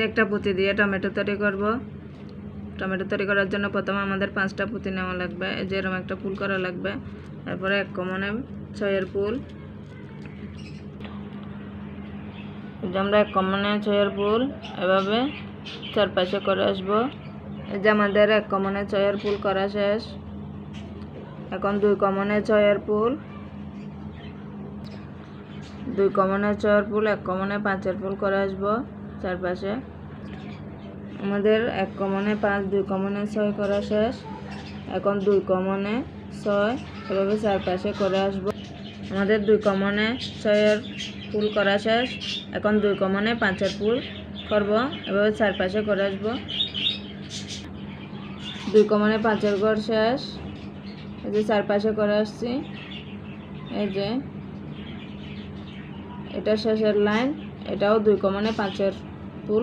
একটা পুঁতি দিয়ে টমেটো তৈরি করব। টমেটো তৈরি করার জন্য প্রথমে আমাদের 5টা পুঁতি নেওয়া লাগবে, যেরকম একটা ফুল করা লাগবে। তারপরে 1 কমনে 6 ফুল, আমরা 1 কমনে 6 ফুল এভাবে চারপাশে করে আসবো। এই যে আমাদের 1 কমনে 6 ফুল করা শেষ। এখন 2 কমনে 6 ফুল, 2 কমনে 6 ফুল, 1 কমনে 5 ফুল করে আসবো চারপাশে। আমাদের 1 কমনে 5, 2 কমনে 6 করা শেষ। এখন 2 কমনে 6 এভাবে চারপাশে করে আসবো। আমাদের 2 কমনে 6 ফুল করা শেষ। এখন 2 কমনে 5 ফুল করব, এভাবে চারপাশে করে আসবো। 2 কমনে 5 ঘর শেষ। এই যে চারপাশে করে আসছি। এই যে এটা শেষের লাইন, এটাও 2 কমনে 5 ফুল।